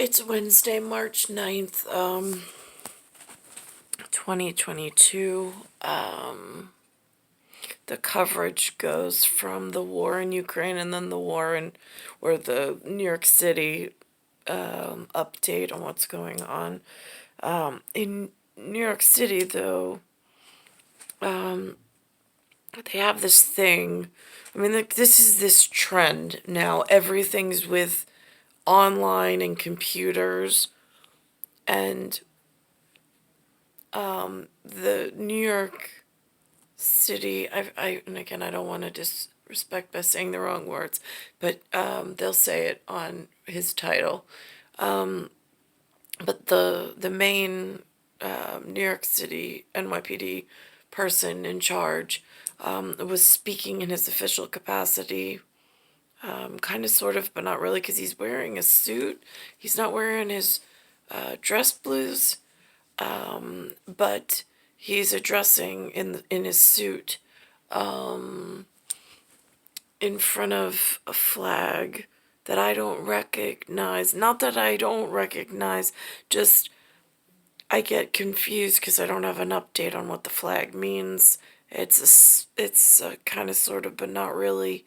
It's Wednesday, March 9th, 2022. The coverage goes from the war in Ukraine and then the war in, or the New York City update on what's going on. In New York City, though, they have this thing. I mean, like, this is this trend now. Everything's with online and computers, and the New York City, and again, I don't want to disrespect by saying the wrong words, but they'll say it on his title. But the main New York City NYPD person in charge was speaking in his official capacity, kind of, sort of, but not really, because he's wearing a suit. He's not wearing his dress blues, but he's addressing in his suit in front of a flag that I don't recognize. Not that I don't recognize, just I get confused because I don't have an update on what the flag means. It's a kind of, sort of, but not really.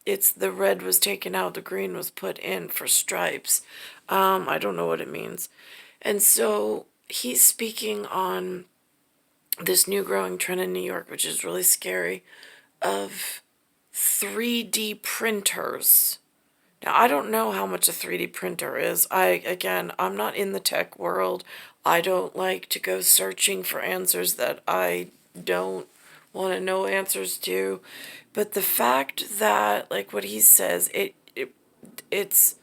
It's the red was taken out, the green was put in for stripes. I don't know what it means. And so he's speaking on this new growing trend in New York, which is really scary, of 3D printers. Now, I don't know how much a 3D printer is. I'm not in the tech world. I don't like to go searching for answers that I don't want to know answers to. But the fact that, like what he says, it's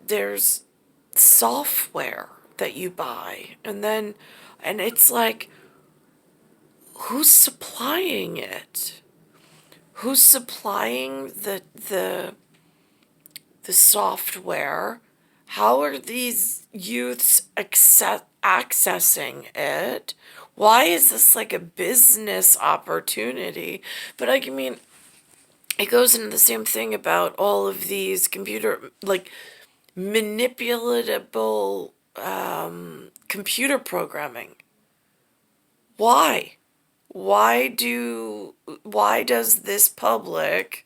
there's software that you buy, and it's like, who's supplying it? Who's supplying the software? How are these youths accessing it? Why is this like a business opportunity? But I mean, it goes into the same thing about all of these computer, like, manipulatable computer programming. Why? Why does this public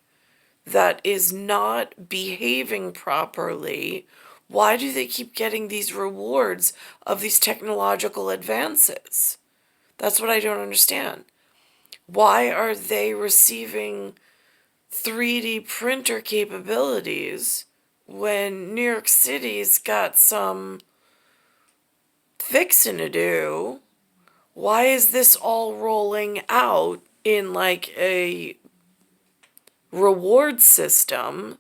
that is not behaving properly, why do they keep getting these rewards of these technological advances? That's what I don't understand. Why are they receiving 3D printer capabilities when New York City's got some fixing to do? Why is this all rolling out in like a reward system,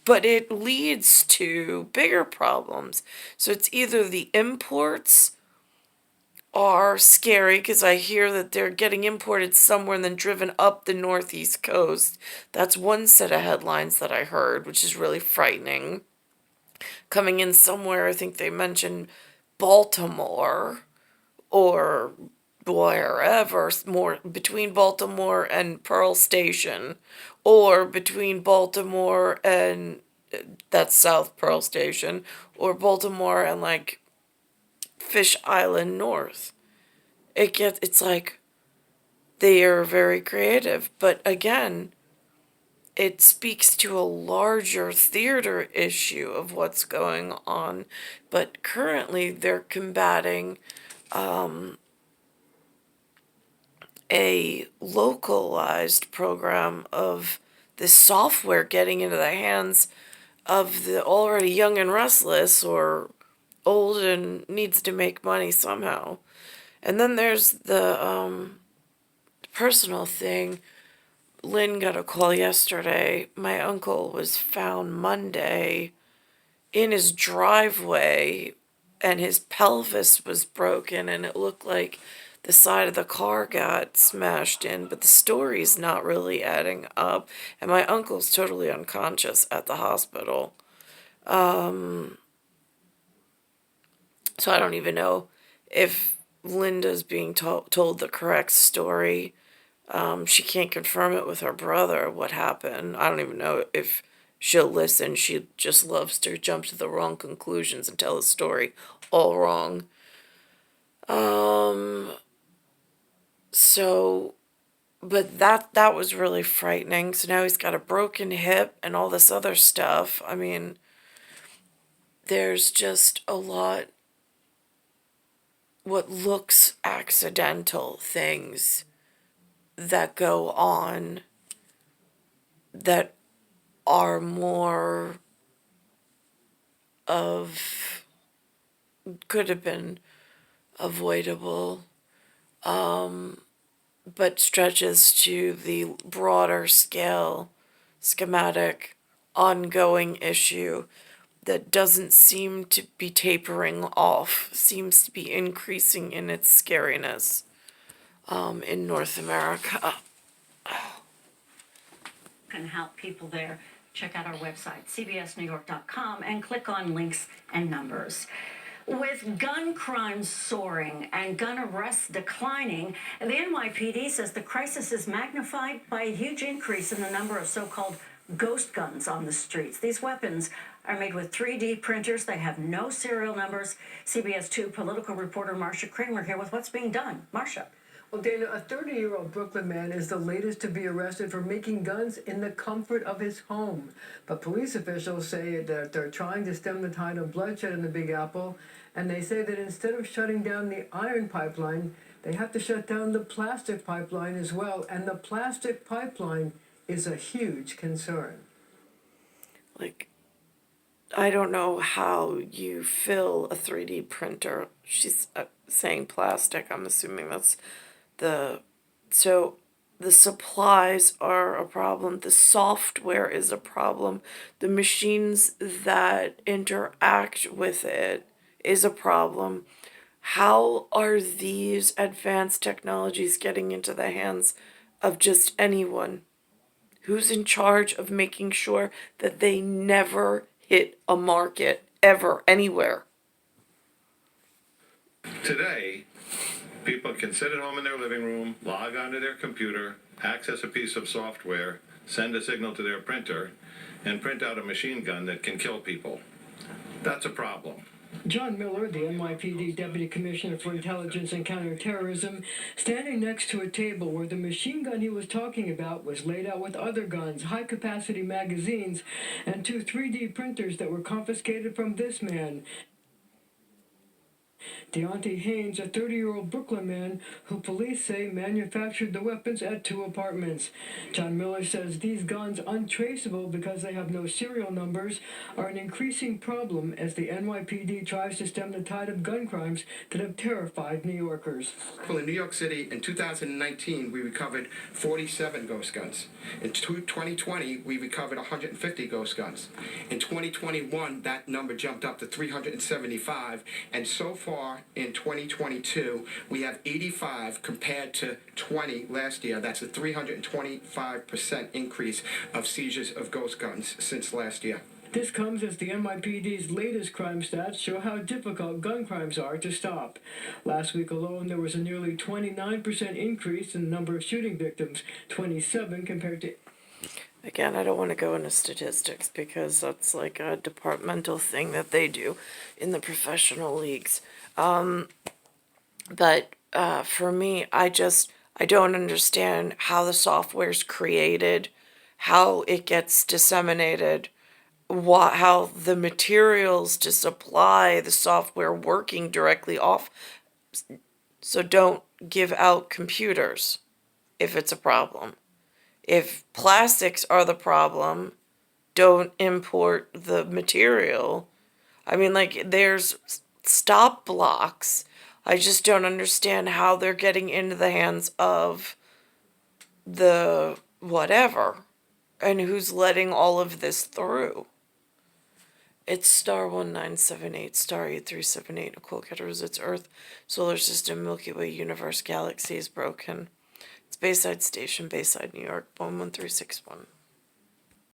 but it leads to bigger problems? So it's either the imports are scary, because I hear that they're getting imported somewhere and then driven up the northeast coast. That's one set of headlines that I heard, which is really frightening. Coming in somewhere, I think they mentioned Baltimore, or wherever, more between Baltimore and Pearl Station, or between Baltimore and that's South Pearl Station, or Baltimore and like Fish Island North. It's like they are very creative, but again, it speaks to a larger theater issue of what's going on. But currently they're combating a localized program of this software getting into the hands of the already young and restless, or old and needs to make money somehow. And then there's the personal thing. Lynn got a call yesterday. My uncle was found Monday in his driveway, and his pelvis was broken, and it looked like the side of the car got smashed in, but the story's not really adding up, and my uncle's totally unconscious at the hospital. So I don't even know if Linda's being told the correct story. She can't confirm it with her brother, what happened. I don't even know if she'll listen. She just loves to jump to the wrong conclusions and tell a story all wrong. So, but that was really frightening. So now he's got a broken hip and all this other stuff. I mean, there's just a lot what looks accidental things that go on that are more of could have been avoidable, but stretches to the broader scale, schematic, ongoing issue that doesn't seem to be tapering off, seems to be increasing in its scariness in North America. Can help people there. Check out our website, cbsnewyork.com, and click on links and numbers. With gun crimes soaring and gun arrests declining, the NYPD says the crisis is magnified by a huge increase in the number of so-called ghost guns on the streets. These weapons are made with 3D printers. They have no serial numbers. CBS 2 political reporter Marcia Kramer here with what's being done. Marcia. Well, Dana, a 30-year-old Brooklyn man is the latest to be arrested for making guns in the comfort of his home. But police officials say that they're trying to stem the tide of bloodshed in the Big Apple, and they say that instead of shutting down the iron pipeline, they have to shut down the plastic pipeline as well, and the plastic pipeline is a huge concern. Like, I don't know how you fill a 3D printer. She's saying plastic. I'm assuming that's so the supplies are a problem. The software is a problem. The machines that interact with it is a problem. How are these advanced technologies getting into the hands of just anyone? Who's in charge of making sure that they never hit a market ever, anywhere? Today, people can sit at home in their living room, log onto their computer, access a piece of software, send a signal to their printer, and print out a machine gun that can kill people. That's a problem. John Miller, the NYPD Deputy Commissioner for Intelligence and Counterterrorism, standing next to a table where the machine gun he was talking about was laid out with other guns, high-capacity magazines, and 2 3D printers that were confiscated from this man. Deontay Haynes, a 30-year-old Brooklyn man who police say manufactured the weapons at 2 apartments. John Miller says these guns, untraceable because they have no serial numbers, are an increasing problem as the NYPD tries to stem the tide of gun crimes that have terrified New Yorkers. Well, in New York City, in 2019, we recovered 47 ghost guns. In 2020, we recovered 150 ghost guns. In 2021, that number jumped up to 375, and so far in 2022, we have 85 compared to 20 last year. That's a 325% increase of seizures of ghost guns since last year. This comes as the NYPD's latest crime stats show how difficult gun crimes are to stop. Last week alone, there was a nearly 29% increase in the number of shooting victims, 27 compared to... Again, I don't want to go into statistics because that's like a departmental thing that they do in the professional leagues. But for me, I don't understand how the software's created, how it gets disseminated, how the materials to supply the software working directly off. So don't give out computers if it's a problem. If plastics are the problem, don't import the material. I mean, like, there's stop blocks. I just don't understand how they're getting into the hands of the whatever and who's letting all of this through. It's star 1978, star 8378, Nicole, Cattaruzza, it's Earth, Solar System, Milky Way, Universe, Galaxy is broken. It's Bayside Station, Bayside, New York, 11361.